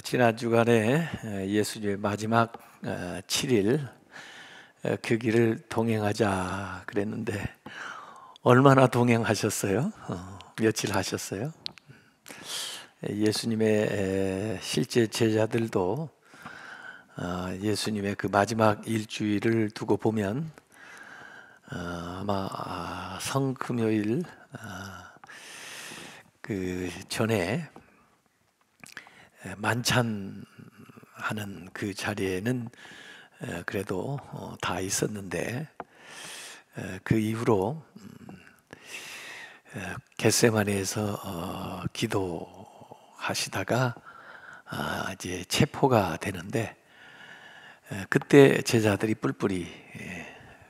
지난 주간에 예수님의 마지막 7일 그 길을 동행하자 그랬는데 얼마나 동행하셨어요? 며칠 하셨어요? 예수님의 실제 제자들도 예수님의 그 마지막 일주일을 두고 보면 아마 성금요일 그 전에 만찬하는 그 자리에는 그래도 다 있었는데 그 이후로 겟세마네에서 기도하시다가 이제 체포가 되는데 그때 제자들이 뿔뿔이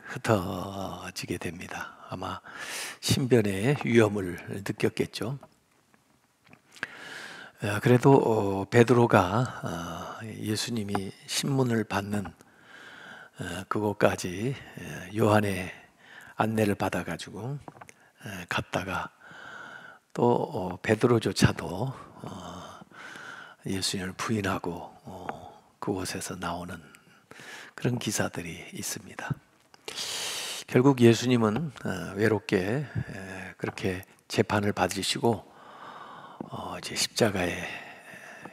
흩어지게 됩니다. 아마 신변의 위험을 느꼈겠죠. 그래도 베드로가 예수님이 신문을 받는 그곳까지 요한의 안내를 받아가지고 갔다가 또 베드로조차도 예수님을 부인하고 그곳에서 나오는 그런 기사들이 있습니다. 결국 예수님은 외롭게 그렇게 재판을 받으시고 이제 십자가의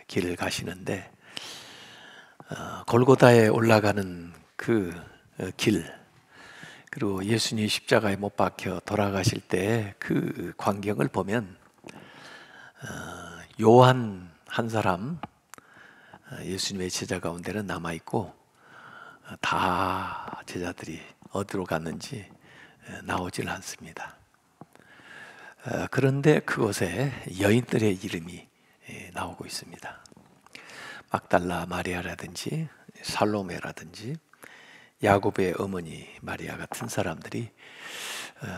길을 가시는데 골고다에 올라가는 그 길, 그리고 예수님이 십자가에 못 박혀 돌아가실 때 그 광경을 보면 요한 한 사람 예수님의 제자 가운데는 남아 있고 다 제자들이 어디로 갔는지 나오질 않습니다. 그런데 그곳에 여인들의 이름이 나오고 있습니다. 막달라 마리아라든지 살로메라든지 야곱의 어머니 마리아 같은 사람들이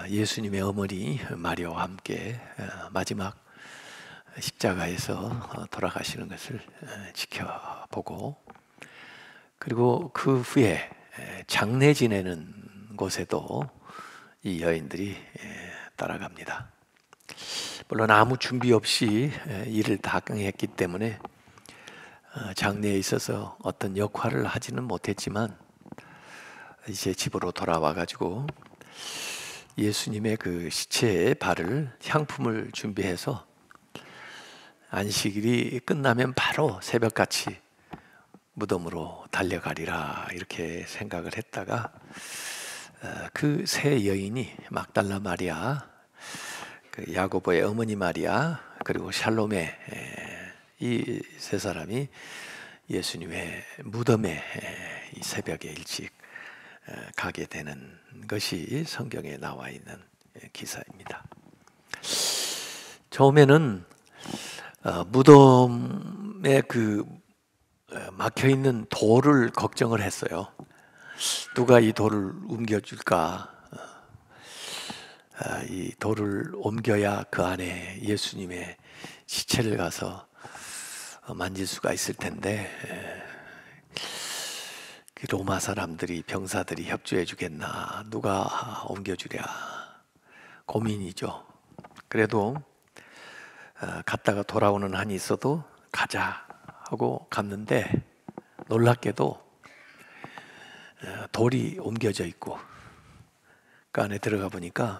예수님의 어머니 마리아와 함께 마지막 십자가에서 돌아가시는 것을 지켜보고, 그리고 그 후에 장례 지내는 곳에도 이 여인들이 따라갑니다. 물론 아무 준비 없이 일을 다 했기 때문에 장례에 있어서 어떤 역할을 하지는 못했지만 이제 집으로 돌아와 가지고 예수님의 그 시체에 바를 향품을 준비해서 안식일이 끝나면 바로 새벽같이 무덤으로 달려가리라 이렇게 생각을 했다가 그 세 여인이 막달라 마리아, 그 야고보의 어머니 마리아, 그리고 샬롬의 이 세 사람이 예수님의 무덤에 이 새벽에 일찍 가게 되는 것이 성경에 나와 있는 기사입니다. 처음에는 무덤에 그 막혀 있는 돌을 걱정을 했어요. 누가 이 돌을 옮겨줄까? 이 돌을 옮겨야 그 안에 예수님의 시체를 가서 만질 수가 있을 텐데 로마 사람들이, 병사들이 협조해 주겠나? 누가 옮겨주랴? 고민이죠. 그래도 갔다가 돌아오는 한이 있어도 가자 하고 갔는데 놀랍게도 돌이 옮겨져 있고 그 안에 들어가 보니까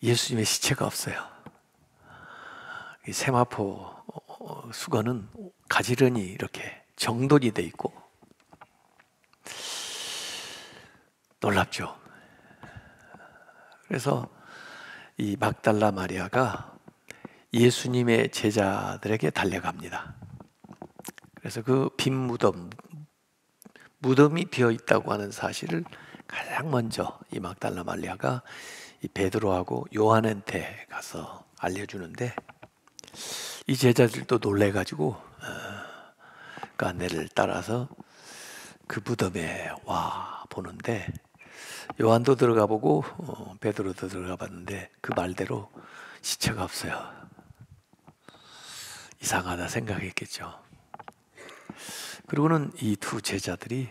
예수님의 시체가 없어요. 이 세마포 수건은 가지런히 이렇게 정돈이 돼 있고 놀랍죠. 그래서 이 막달라 마리아가 예수님의 제자들에게 달려갑니다. 그래서 그 빈 무덤이 비어 있다고 하는 사실을 가장 먼저 이 막달라 마리아가 이 베드로하고 요한한테 가서 알려주는데 이 제자들도 놀래가지고 그 안내를 따라서 그 무덤에 와 보는데 요한도 들어가 보고 베드로도 들어가 봤는데 그 말대로 시체가 없어요. 이상하다 생각했겠죠. 그리고는 이 두 제자들이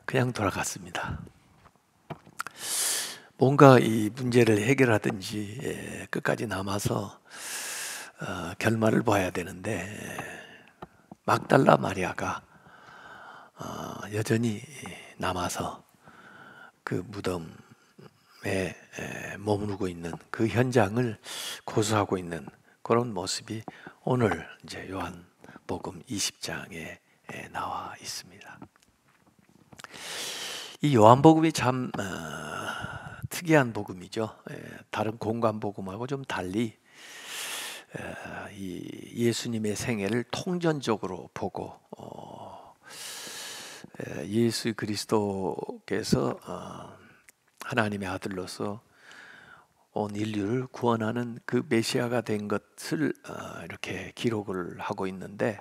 그냥 돌아갔습니다. 뭔가 이 문제를 해결하든지 끝까지 남아서 결말을 봐야 되는데 막달라 마리아가 여전히 남아서 그 무덤에 머무르고 있는 그 현장을 고수하고 있는 그런 모습이 오늘 이제 요한복음 20장에 나와 있습니다. 이 요한복음이 참 특이한 복음이죠. 다른 공관복음하고 좀 달리 이 예수님의 생애를 통전적으로 보고 예수 그리스도께서 하나님의 아들로서 온 인류를 구원하는 그 메시아가 된 것을 이렇게 기록을 하고 있는데,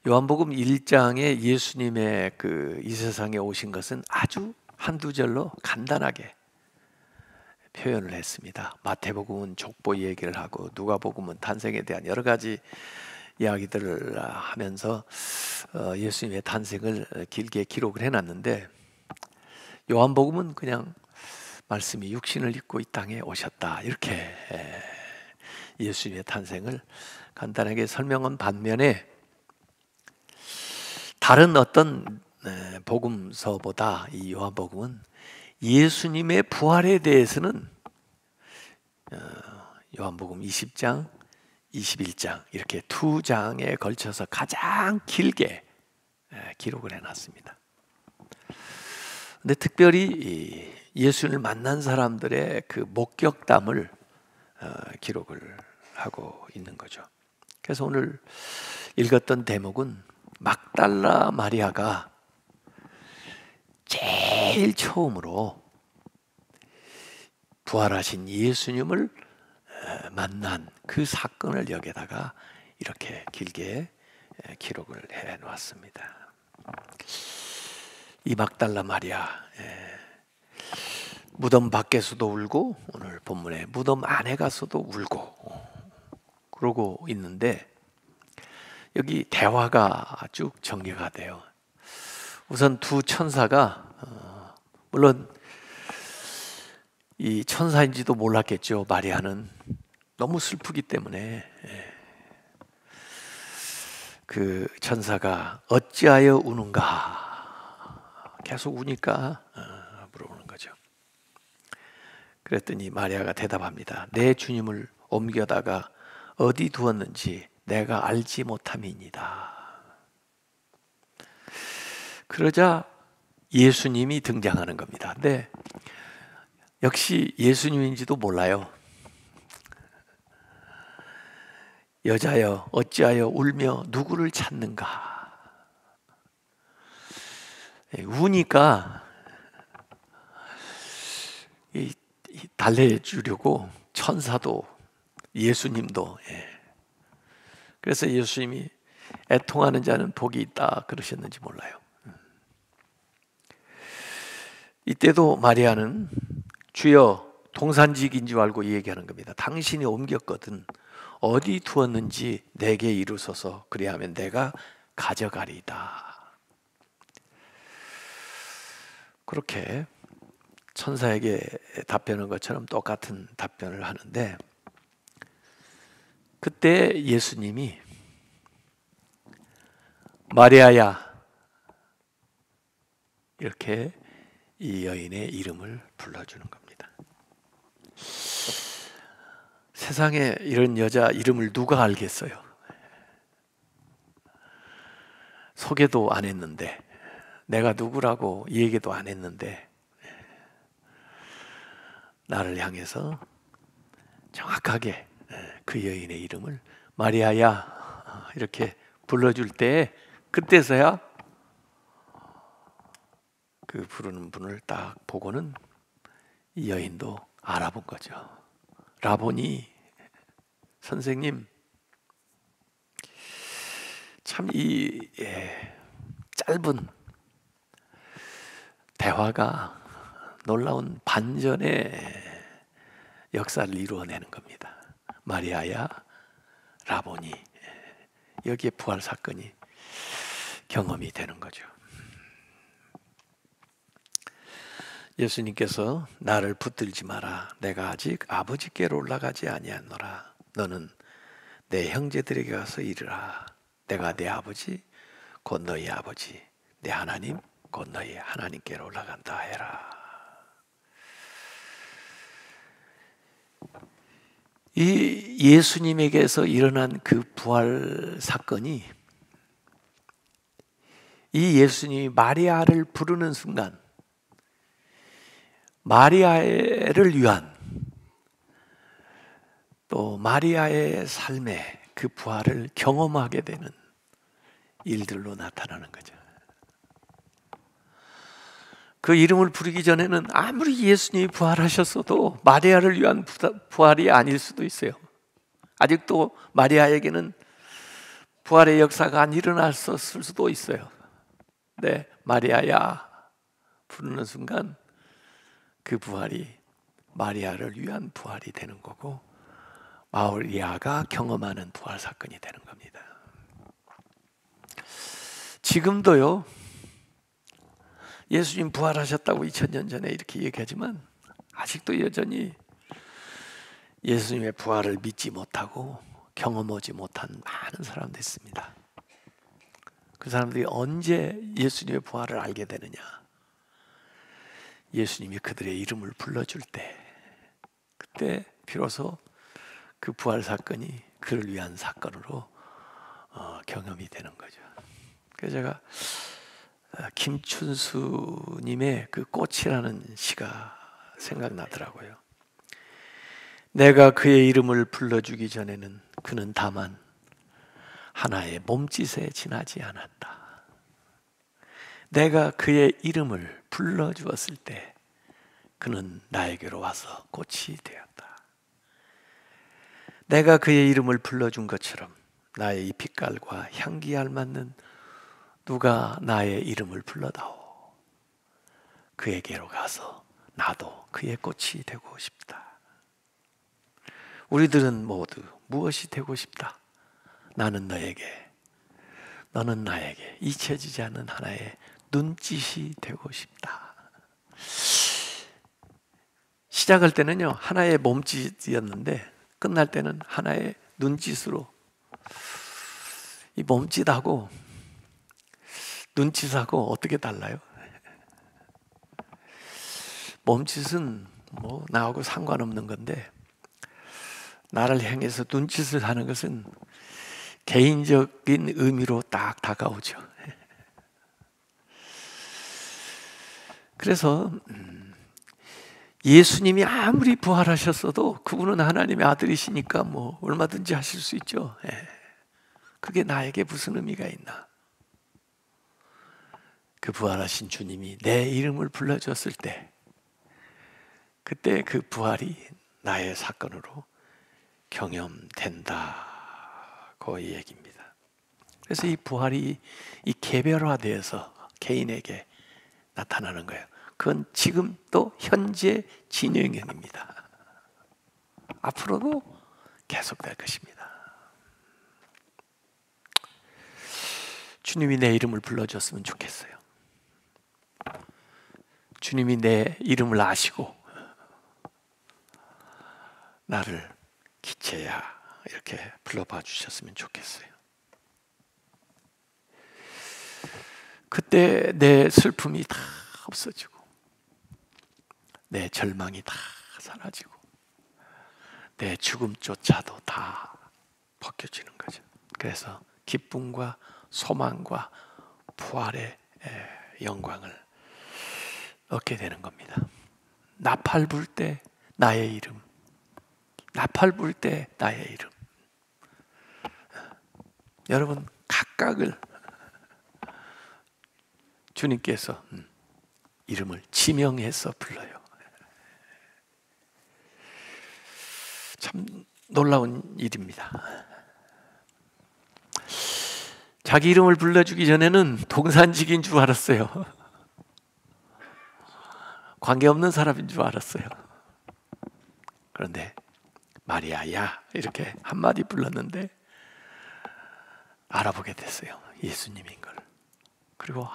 요한복음 1장에 예수님의 이 세상에 오신 것은 아주 한두 절로 간단하게 표현을 했습니다. 마태복음은 족보 얘기를 하고 누가복음은 탄생에 대한 여러 가지 이야기들을 하면서 예수님의 탄생을 길게 기록을 해놨는데, 요한복음은 그냥 말씀이 육신을 입고 이 땅에 오셨다 이렇게 예수님의 탄생을 간단하게 설명한 반면에, 다른 어떤 복음서보다 이 요한복음은 예수님의 부활에 대해서는 요한복음 20장, 21장 이렇게 두 장에 걸쳐서 가장 길게 기록을 해놨습니다. 근데 특별히 예수님을 만난 사람들의 그 목격담을 기록을 하고 있는 거죠. 그래서 오늘 읽었던 대목은 막달라 마리아가 제일 처음으로 부활하신 예수님을 만난 그 사건을 여기다가 이렇게 길게 기록을 해 놓았습니다. 이 막달라 마리아, 무덤 밖에서도 울고 오늘 본문에 무덤 안에 가서도 울고 그러고 있는데, 여기 대화가 쭉 전개가 돼요. 우선 두 천사가 물론 이 천사인지도 몰랐겠죠. 마리아는 너무 슬프기 때문에. 그 천사가 어찌하여 우는가, 계속 우니까 물어보는 거죠. 그랬더니 마리아가 대답합니다. 내 주님을 옮겨다가 어디 두었는지 내가 알지 못함이니이다. 그러자 예수님이 등장하는 겁니다. 근데 역시 예수님인지도 몰라요. 여자여 어찌하여 울며 누구를 찾는가. 우니까 달래주려고 천사도 예수님도, 그래서 예수님이 애통하는 자는 복이 있다 그러셨는지 몰라요. 이때도 마리아는 주여, 동산직인 줄 알고 얘기하는 겁니다. 당신이 옮겼거든 어디 두었는지 내게 이루소서, 그리하면 내가 가져가리이다. 그렇게 천사에게 답변한 것처럼 똑같은 답변을 하는데, 그때 예수님이 마리아야 이렇게 이 여인의 이름을 불러주는 겁니다. 세상에 이런 여자 이름을 누가 알겠어요? 소개도 안 했는데, 내가 누구라고 얘기도 안 했는데 나를 향해서 정확하게 그 여인의 이름을 마리아야 이렇게 불러줄 때, 그때서야 그 부르는 분을 딱 보고는 이 여인도 알아본 거죠. 라보니, 선생님. 참 이 짧은 대화가 놀라운 반전의 역사를 이루어내는 겁니다. 마리아야, 라보니, 여기에 부활 사건이 경험이 되는 거죠. 예수님께서 나를 붙들지 마라. 내가 아직 아버지께로 올라가지 아니하노라. 너는 내 형제들에게 가서 이르라. 내가 내 아버지 곧 너희 아버지 내 하나님 곧 너희 하나님께로 올라간다 해라. 이 예수님에게서 일어난 그 부활 사건이 이 예수님이 마리아를 부르는 순간 마리아를 위한 또 마리아의 삶에 그 부활을 경험하게 되는 일들로 나타나는 거죠. 그 이름을 부르기 전에는 아무리 예수님이 부활하셨어도 마리아를 위한 부활이 아닐 수도 있어요. 아직도 마리아에게는 부활의 역사가 안 일어났었을 수도 있어요. 네, 마리아야 부르는 순간 그 부활이 마리아를 위한 부활이 되는 거고 마리아가 경험하는 부활 사건이 되는 겁니다. 지금도요, 예수님 부활하셨다고 2000년 전에 이렇게 얘기하지만 아직도 여전히 예수님의 부활을 믿지 못하고 경험하지 못한 많은 사람들이 있습니다. 그 사람들이 언제 예수님의 부활을 알게 되느냐? 예수님이 그들의 이름을 불러줄 때, 그때 비로소 그 부활 사건이 그를 위한 사건으로 경험이 되는 거죠. 그래서 제가 김춘수님의 그 꽃이라는 시가 생각나더라고요. 내가 그의 이름을 불러주기 전에는 그는 다만 하나의 몸짓에 지나지 않았다. 내가 그의 이름을 불러주었을 때 그는 나에게로 와서 꽃이 되었다. 내가 그의 이름을 불러준 것처럼 나의 이 빛깔과 향기에 알맞는 누가 나의 이름을 불러다오. 그에게로 가서 나도 그의 꽃이 되고 싶다. 우리들은 모두 무엇이 되고 싶다? 나는 너에게, 너는 나에게 잊혀지지 않는 하나의 눈짓이 되고 싶다. 시작할 때는요, 하나의 몸짓이었는데 끝날 때는 하나의 눈짓으로, 이 몸짓하고 눈짓하고 어떻게 달라요? 몸짓은 뭐 나하고 상관없는 건데 나를 향해서 눈짓을 하는 것은 개인적인 의미로 딱 다가오죠. 그래서 예수님이 아무리 부활하셨어도 그분은 하나님의 아들이시니까 뭐 얼마든지 하실 수 있죠. 그게 나에게 무슨 의미가 있나? 그 부활하신 주님이 내 이름을 불러줬을 때 그때 그 부활이 나의 사건으로 경험된다고 이 얘기입니다. 그래서 이 부활이 이 개별화되어서 개인에게 나타나는 거예요. 그건 지금 또 현재 진행형입니다. 앞으로도 계속될 것입니다. 주님이 내 이름을 불러줬으면 좋겠어요. 주님이 내 이름을 아시고 나를 기채야 이렇게 불러봐 주셨으면 좋겠어요. 그때 내 슬픔이 다 없어지고 내 절망이 다 사라지고 내 죽음조차도 다 벗겨지는 거죠. 그래서 기쁨과 소망과 부활의 영광을 얻게 되는 겁니다. 나팔 불 때 나의 이름, 나팔 불 때 나의 이름. 여러분 각각을 주님께서 이름을 지명해서 불러요. 참 놀라운 일입니다. 자기 이름을 불러주기 전에는 동산직인 줄 알았어요. 관계없는 사람인 줄 알았어요. 그런데 마리아야 이렇게 한마디 불렀는데 알아보게 됐어요. 예수님인 걸. 그리고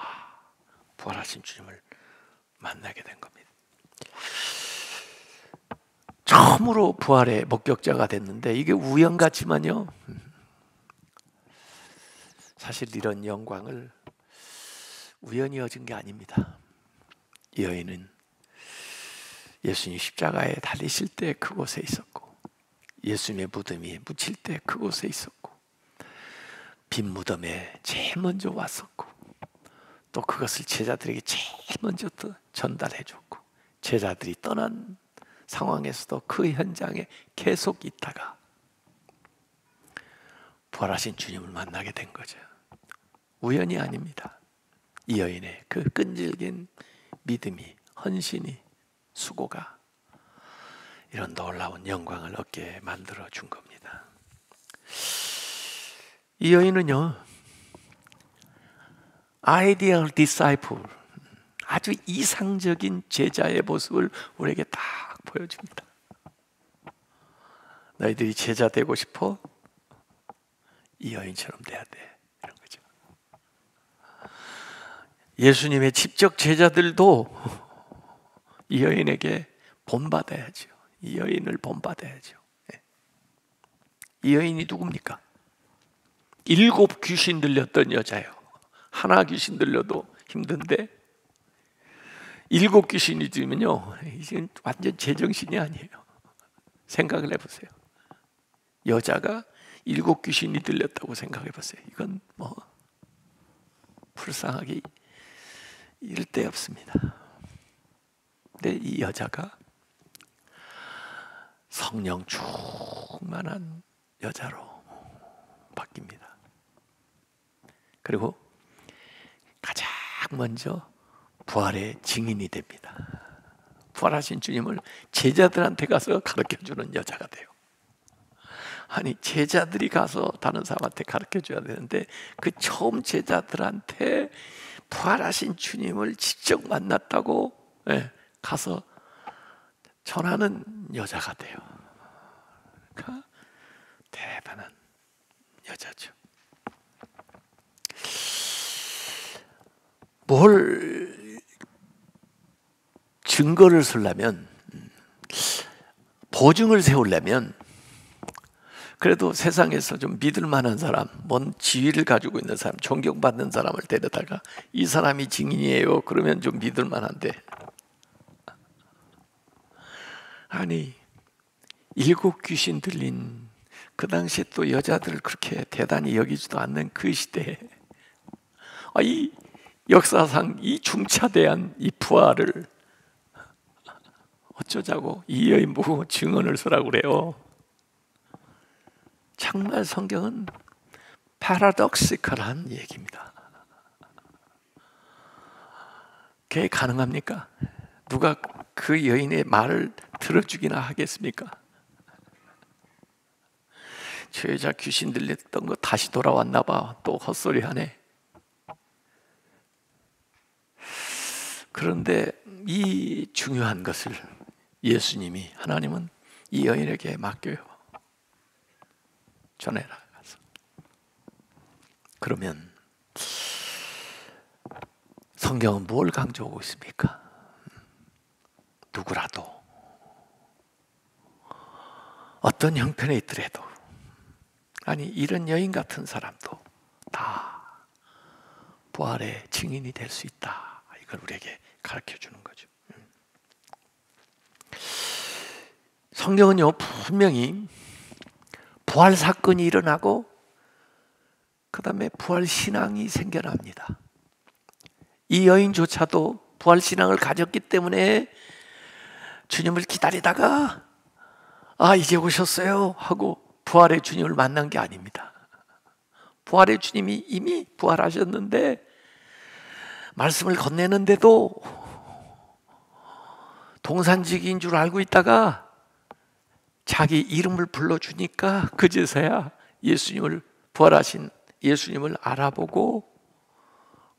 부활하신 주님을 만나게 된 겁니다. 처음으로 부활의 목격자가 됐는데 이게 우연 같지만요, 사실 이런 영광을 우연히 얻은 게 아닙니다. 이 여인은 예수님 십자가에 달리실 때 그곳에 있었고, 예수님의 무덤이 묻힐 때 그곳에 있었고, 빈 무덤에 제일 먼저 왔었고, 또 그것을 제자들에게 제일 먼저 전달해 줬고, 제자들이 떠난 상황에서도 그 현장에 계속 있다가 부활하신 주님을 만나게 된 거죠. 우연이 아닙니다. 이 여인의 그 끈질긴 믿음이, 헌신이, 수고가 이런 놀라운 영광을 얻게 만들어 준 겁니다. 이 여인은요, 아이디얼 디사이플, 아주 이상적인 제자의 모습을 우리에게 딱 보여줍니다. 너희들이 제자 되고 싶어? 이 여인처럼 돼야 돼, 이런 거죠. 예수님의 직접 제자들도 이 여인에게 본받아야죠. 이 여인을 본받아야죠. 이 여인이 누굽니까? 7 귀신 들렸던 여자예요. 하나 귀신 들려도 힘든데 7 귀신이 들면요, 이제 완전 제정신이 아니에요. 생각을 해보세요. 여자가 7 귀신이 들렸다고 생각해보세요. 이건 뭐 불쌍하기 이를 데 없습니다. 근데 이 여자가 성령 충만한 여자로 바뀝니다. 그리고 가장 먼저 부활의 증인이 됩니다. 부활하신 주님을 제자들한테 가서 가르쳐주는 여자가 돼요. 아니, 제자들이 가서 다른 사람한테 가르쳐줘야 되는데 그 처음 제자들한테 부활하신 주님을 직접 만났다고 가서 전하는 여자가 돼요. 그러니까 대단한 여자죠. 뭘 증거를 쓰려면, 보증을 세우려면 그래도 세상에서 좀 믿을 만한 사람, 뭔 지위를 가지고 있는 사람, 존경받는 사람을 데려다가 이 사람이 증인이에요 그러면 좀 믿을 만한데, 아니 7 귀신 들린 그 당시에 또 여자들을 그렇게 대단히 여기지도 않는 그 시대에 이 역사상 이 중차대한 이 부활을 어쩌자고 이 여인 보고 증언을 서라고 그래요. 정말 성경은 패러독시컬한 얘기입니다. 그게 가능합니까? 누가 그 여인의 말을 들어주기나 하겠습니까? 저 여자 귀신 들렸던 거 다시 돌아왔나 봐. 또 헛소리 하네. 그런데 이 중요한 것을 예수님이, 하나님은 이 여인에게 맡겨요. 전해라 가서. 그러면 성경은 뭘 강조하고 있습니까? 누구라도 어떤 형편에 있더라도, 아니 이런 여인 같은 사람도 다 부활의 증인이 될 수 있다. 이걸 우리에게 가르쳐주는 거죠. 성경은요, 분명히 부활 사건이 일어나고 그 다음에 부활 신앙이 생겨납니다. 이 여인조차도 부활 신앙을 가졌기 때문에 주님을 기다리다가 이제 오셨어요 하고 부활의 주님을 만난 게 아닙니다. 부활의 주님이 이미 부활하셨는데 말씀을 건네는데도 동산지기인 줄 알고 있다가 자기 이름을 불러주니까 그제서야 예수님을, 부활하신 예수님을 알아보고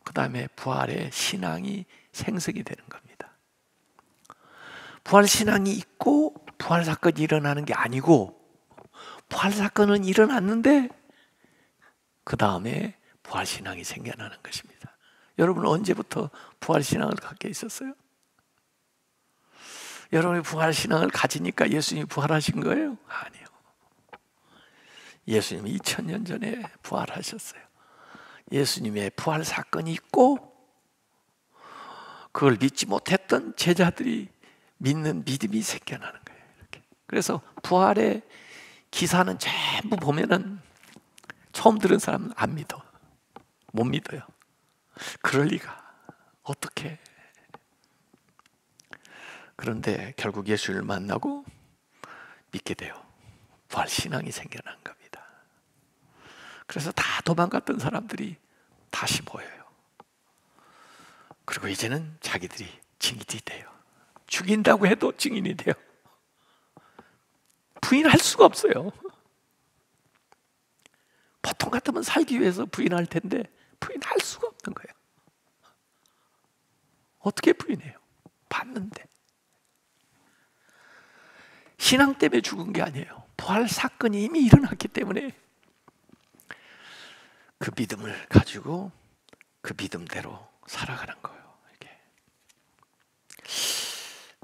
그 다음에 부활의 신앙이 생성이 되는 겁니다. 부활 신앙이 있고 부활 사건이 일어나는 게 아니고, 부활 사건은 일어났는데 그 다음에 부활 신앙이 생겨나는 것입니다. 여러분 언제부터 부활 신앙을 갖게 있었어요? 여러분이 부활 신앙을 가지니까 예수님이 부활하신 거예요? 아니요. 예수님이 2000년 전에 부활하셨어요. 예수님의 부활 사건이 있고 그걸 믿지 못했던 제자들이 믿는 믿음이 생겨나는 거예요. 이렇게. 그래서 부활의 기사는 전부 보면은 처음 들은 사람은 안 믿어. 못 믿어요. 그럴 리가. 어떻게? 그런데 결국 예수를 만나고 믿게 돼요. 부활 신앙이 생겨난 겁니다. 그래서 다 도망갔던 사람들이 다시 보여요. 그리고 이제는 자기들이 증인이 돼요. 죽인다고 해도 증인이 돼요. 부인할 수가 없어요. 보통 같으면 살기 위해서 부인할 텐데 부인할 수가 없는 거예요. 어떻게 부인해요? 봤는데. 신앙 때문에 죽은 게 아니에요. 부활 사건이 이미 일어났기 때문에 그 믿음을 가지고 그 믿음대로 살아가는 거예요. 이렇게.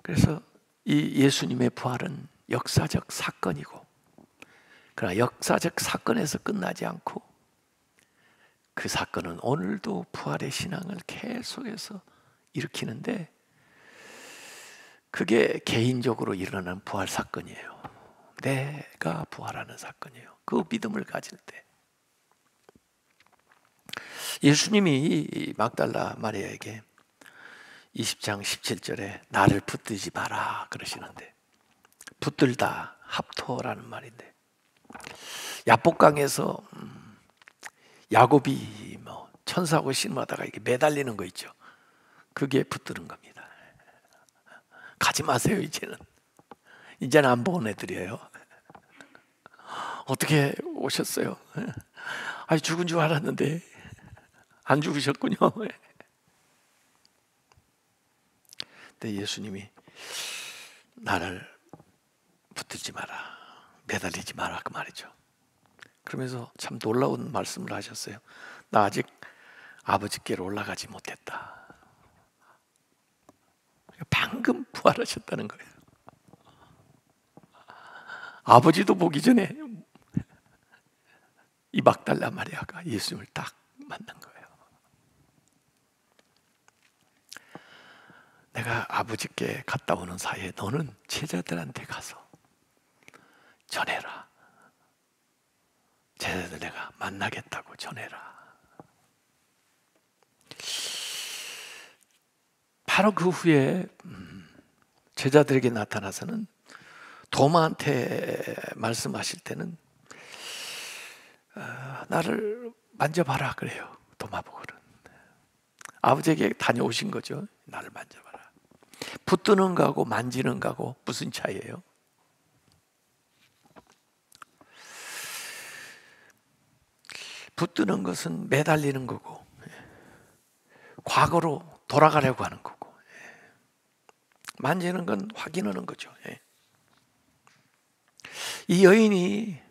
그래서 이 예수님의 부활은 역사적 사건이고, 그러나 역사적 사건에서 끝나지 않고 그 사건은 오늘도 부활의 신앙을 계속해서 일으키는데, 그게 개인적으로 일어나는 부활 사건이에요. 내가 부활하는 사건이에요. 그 믿음을 가질 때. 예수님이 이 막달라 마리아에게 20장 17절에 나를 붙들지 마라 그러시는데, 붙들다, 합토라는 말인데, 야복강에서 야곱이 뭐 천사하고 씨름하다가 이렇게 매달리는 거 있죠. 그게 붙드는 겁니다. 가지 마세요. 이제는 안 보내드려요. 어떻게 오셨어요? 아니, 죽은 줄 알았는데 안 죽으셨군요. 근데 예수님이 나를 붙들지 마라, 매달리지 마라 그 말이죠. 그러면서 참 놀라운 말씀을 하셨어요. 나 아직 아버지께로 올라가지 못했다. 방금 부활하셨다는 거예요. 아버지도 보기 전에 이 막달라 마리아가 예수님을 딱 만난 거예요. 내가 아버지께 갔다 오는 사이에 너는 제자들한테 가서 전해라. 제자들 내가 만나겠다고 전해라. 바로 그 후에 제자들에게 나타나서는 도마한테 말씀하실 때는 나를 만져봐라 그래요. 도마 보고는 아버지에게 다녀오신 거죠. 나를 만져봐라. 붙드는 거하고 만지는 거하고 무슨 차이예요? 붙드는 것은 매달리는 거고, 과거로 돌아가려고 하는 거고, 만지는 건 확인하는 거죠. 이 여인이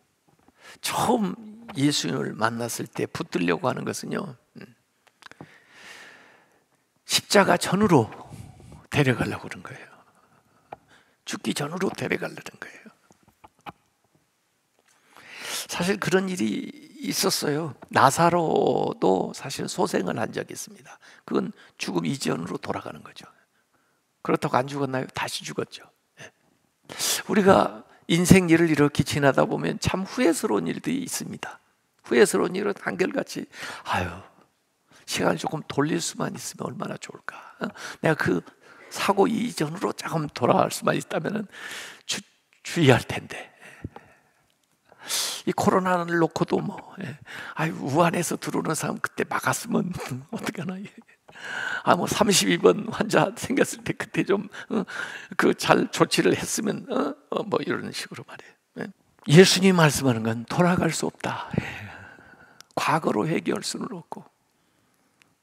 처음 예수님을 만났을 때 붙들려고 하는 것은요, 십자가 전으로 데려가려고 그런 거예요. 죽기 전으로 데려가려는 거예요. 사실 그런 일이 있었어요. 나사로도 사실 소생을 한 적이 있습니다. 그건 죽음 이전으로 돌아가는 거죠. 그렇다고 안 죽었나요? 다시 죽었죠. 우리가 인생 일을 이렇게 지나다 보면 참 후회스러운 일들이 있습니다. 후회스러운 일은 한결같이 시간을 조금 돌릴 수만 있으면 얼마나 좋을까. 내가 그 사고 이전으로 조금 돌아갈 수만 있다면 주의할 텐데. 이 코로나를 놓고도 우한에서 들어오는 사람 그때 막았으면 어떡하나. 32번 환자 생겼을 때 그때 좀 잘 조치를 했으면 뭐 이런 식으로 말이에요. 예수님 말씀하는 건 돌아갈 수 없다. 과거로 회귀할 수는 없고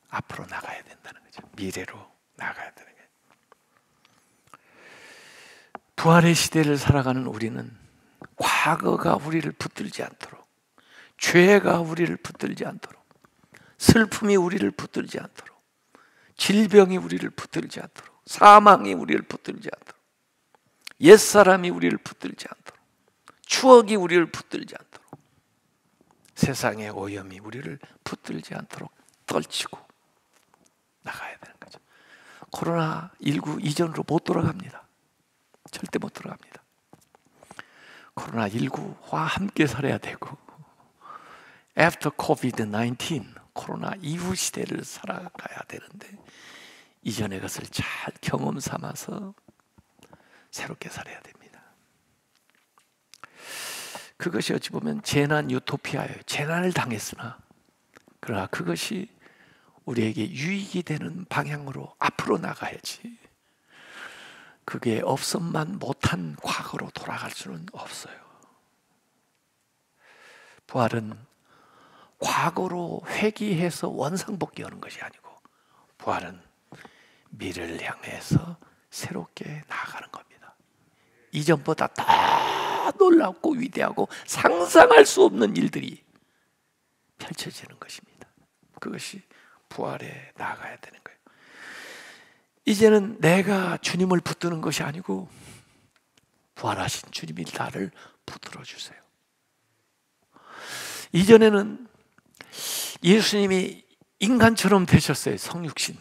앞으로 나가야 된다는 거죠. 미래로 나가야 되는 거예요. 부활의 시대를 살아가는 우리는 과거가 우리를 붙들지 않도록, 죄가 우리를 붙들지 않도록, 슬픔이 우리를 붙들지 않도록, 질병이 우리를 붙들지 않도록, 사망이 우리를 붙들지 않도록, 옛사람이 우리를 붙들지 않도록, 추억이 우리를 붙들지 않도록, 세상의 오염이 우리를 붙들지 않도록 떨치고 나가야 되는 거죠. 코로나19 이전으로 못 돌아갑니다. 절대 못 돌아갑니다. 코로나19와 함께 살아야 되고, After COVID-19, 코로나 이후 시대를 살아가야 되는데, 이전의 것을 잘 경험 삼아서 새롭게 살아야 됩니다. 그것이 어찌 보면 재난 유토피아예요. 재난을 당했으나, 그러나 그것이 우리에게 유익이 되는 방향으로 앞으로 나가야지, 그게 없음만 못한 과거로 돌아갈 수는 없어요. 부활은 과거로 회귀해서 원상복귀하는 것이 아니고, 부활은 미래를 향해서 새롭게 나아가는 겁니다. 이전보다 더 놀랍고 위대하고 상상할 수 없는 일들이 펼쳐지는 것입니다. 그것이 부활에 나아가야 되는 거예요. 이제는 내가 주님을 붙드는 것이 아니고 부활하신 주님이 나를 붙들어 주세요. 이전에는 예수님이 인간처럼 되셨어요. 성육신.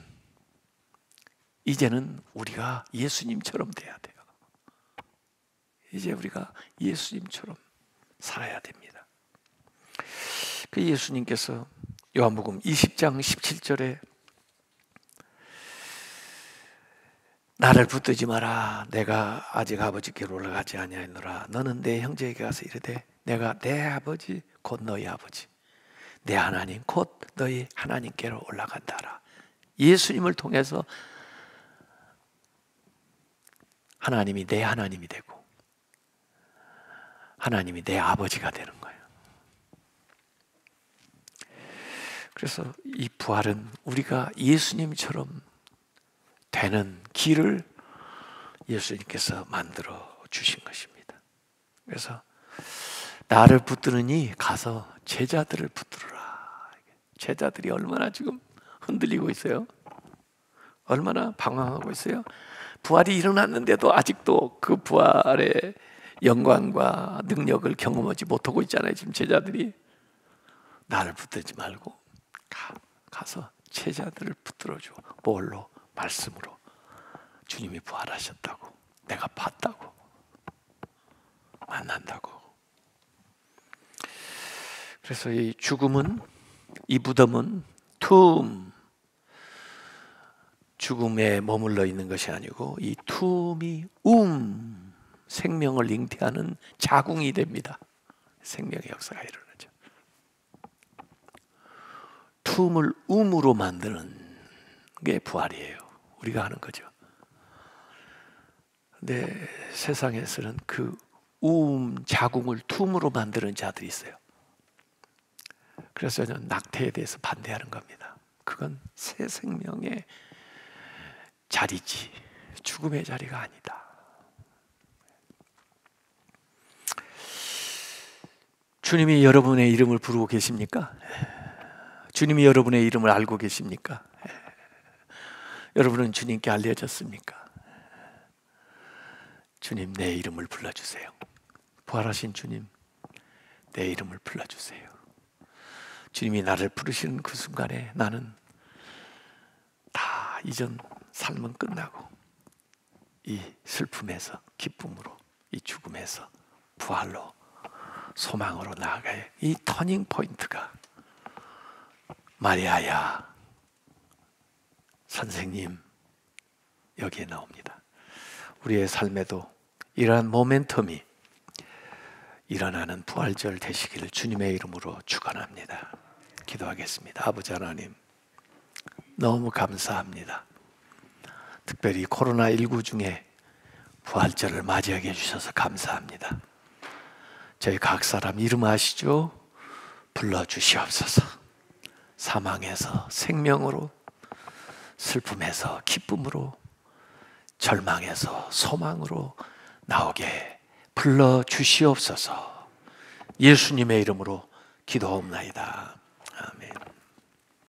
이제는 우리가 예수님처럼 돼야 돼요. 이제 우리가 예수님처럼 살아야 됩니다. 그 예수님께서 요한복음 20장 17절에 나를 붙들지 마라. 내가 아직 아버지께로 올라가지 아니하노라. 너는 내 형제에게 가서 이르되 내가 내 아버지 곧 너희 아버지 내 하나님 곧 너희 하나님께로 올라간다라. 예수님을 통해서 하나님이 내 하나님이 되고 하나님이 내 아버지가 되는 거예요. 그래서 이 부활은 우리가 예수님처럼 되는 길을 예수님께서 만들어 주신 것입니다. 그래서 나를 붙드느니 가서 제자들을 붙들어라. 제자들이 얼마나 지금 흔들리고 있어요? 얼마나 방황하고 있어요? 부활이 일어났는데도 아직도 그 부활의 영광과 능력을 경험하지 못하고 있잖아요. 지금 제자들이. 나를 붙들지 말고 가서 제자들을 붙들어줘. 뭘로? 말씀으로. 주님이 부활하셨다고, 내가 봤다고, 만난다고. 그래서 이 죽음은, 이 무덤은 죽음에 머물러 있는 것이 아니고 이 툼이 생명을 잉태하는 자궁이 됩니다. 생명의 역사가 일어나죠. 툼을 음으로 만드는 게 부활이에요. 우리가 하는 거죠. 근데 세상에서는 그 자궁을 툼으로 만드는 자들이 있어요. 그래서 저는 낙태에 대해서 반대하는 겁니다. 그건 새 생명의 자리지 죽음의 자리가 아니다. 주님이 여러분의 이름을 부르고 계십니까? 주님이 여러분의 이름을 알고 계십니까? 여러분은 주님께 알려졌습니까? 주님, 내 이름을 불러주세요. 부활하신 주님, 내 이름을 불러주세요. 주님이 나를 부르시는 그 순간에 나는 다 이전 삶은 끝나고 이 슬픔에서 기쁨으로, 이 죽음에서 부활로, 소망으로 나아가요. 이 터닝 포인트가 마리아야, 선생님, 여기에 나옵니다. 우리의 삶에도 이러한 모멘텀이 일어나는 부활절 되시기를 주님의 이름으로 축원합니다. 기도하겠습니다. 아버지 하나님, 너무 감사합니다. 특별히 코로나19 중에 부활절을 맞이하게 해주셔서 감사합니다. 저희 각 사람 이름 아시죠? 불러주시옵소서. 사망에서 생명으로, 슬픔에서 기쁨으로, 절망에서 소망으로 나오게 불러주시옵소서. 예수님의 이름으로 기도하옵나이다. 아멘.